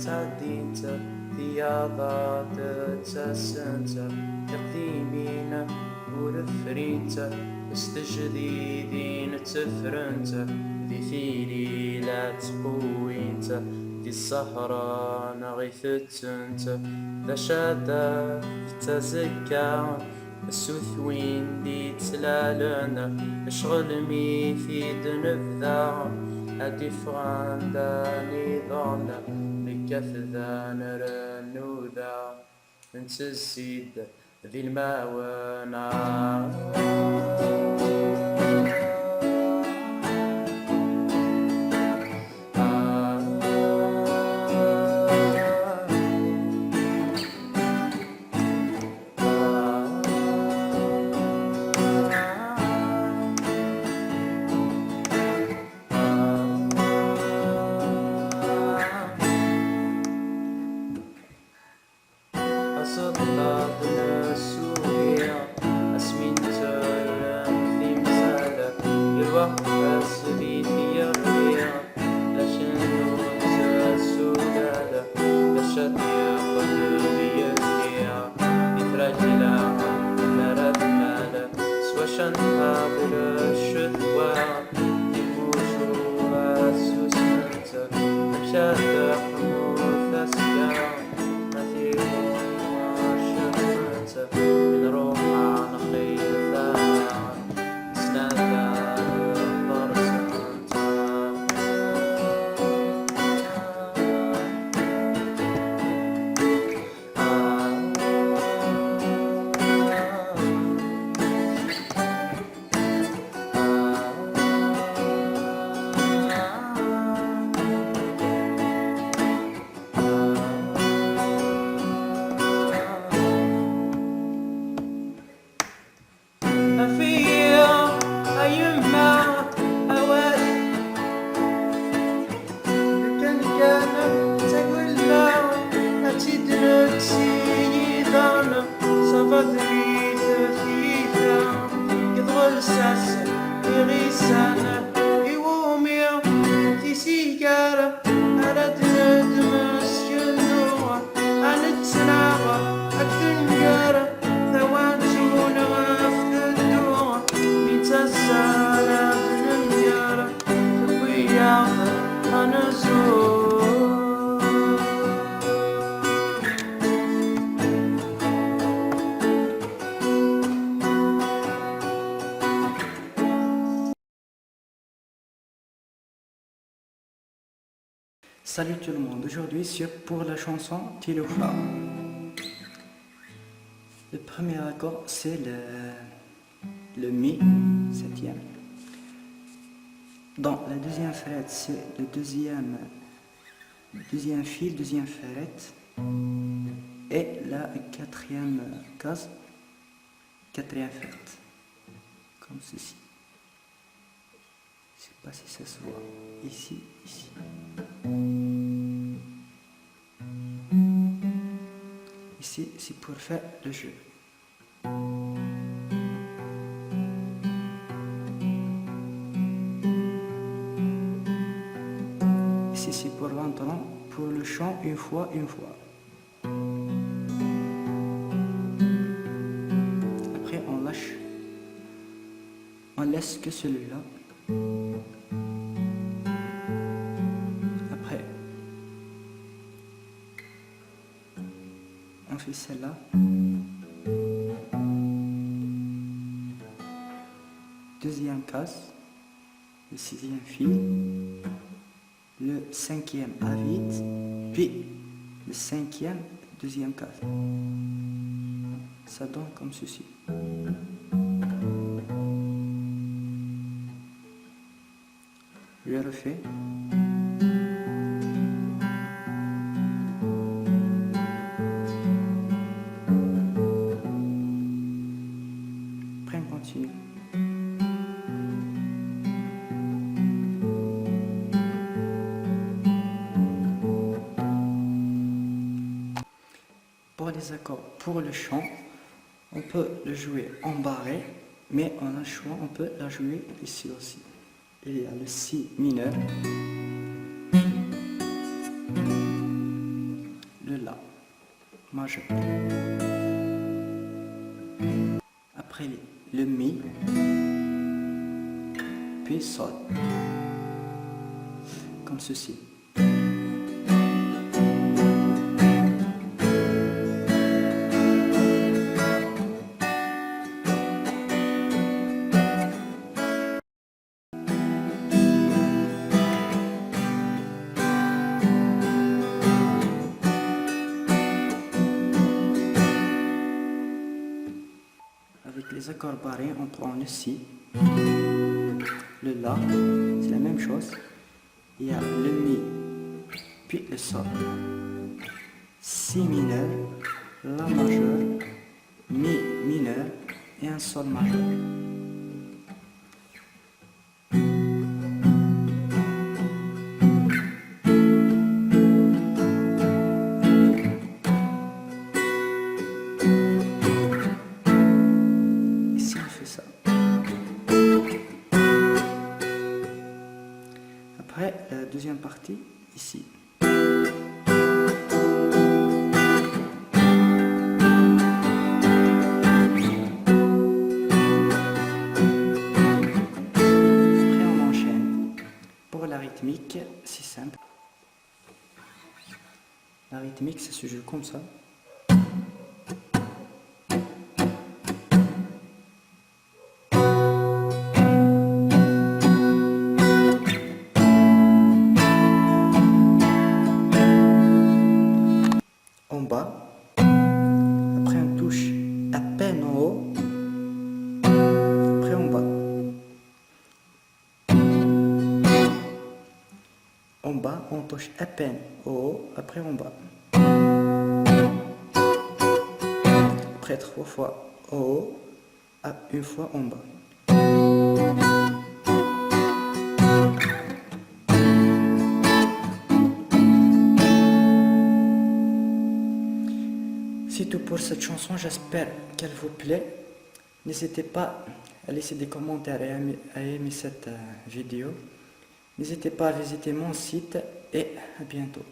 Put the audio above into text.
تعديت ثياضات تسنت تقديمين ورفرينت استجديدين تفرنت ذي ثيري لا تقويت ذي الصحراء نغيثتنت ذا شادا تزكى السوثوين دي تلالنا اشغل ميثي دنفذا أدي فراندا نيضانا نكثذا نرنوذا انت السيد ذي الماوانا Salut tout le monde, aujourd'hui c'est pour la chanson Tilofa. Le premier accord c'est le Mi septième. Dans la deuxième frette c'est le deuxième fil, deuxième frette. Et la quatrième case, quatrième frette. Comme ceci. Je ne sais pas si ça se voit. Ici, ici. Ici, c'est pour faire le jeu. Ici, c'est pour l'entrant, pour le chant, une fois, une fois. Après, on lâche. On laisse que celui-là. Après, on fait celle-là. Deuxième case, le sixième fil, le cinquième à vide, puis le cinquième, deuxième case. Ça donne comme ceci. Je refais. Après, on continue. Pour les accords, pour le chant, on peut le jouer en barré, mais on a le choix, on peut la jouer ici aussi. Il y a le Si mineur, majeur. Après le mi, puis sol, comme ceci. Avec les accords barrés, on prend le si, le la, c'est la même chose. Il y a le mi, puis le sol. Si mineur, la majeur, mi mineur et un sol majeur. Après, la deuxième partie, ici. Après, on enchaîne. Pour la rythmique, c'est simple. La rythmique, ça se joue comme ça. En bas, après on touche à peine en haut, après en bas. En bas, on touche à peine au haut, après en bas. Après 3 fois au haut, une fois en bas. C'est tout pour cette chanson, j'espère qu'elle vous plaît. N'hésitez pas à laisser des commentaires et à aimer cette vidéo. N'hésitez pas à visiter mon site et à bientôt.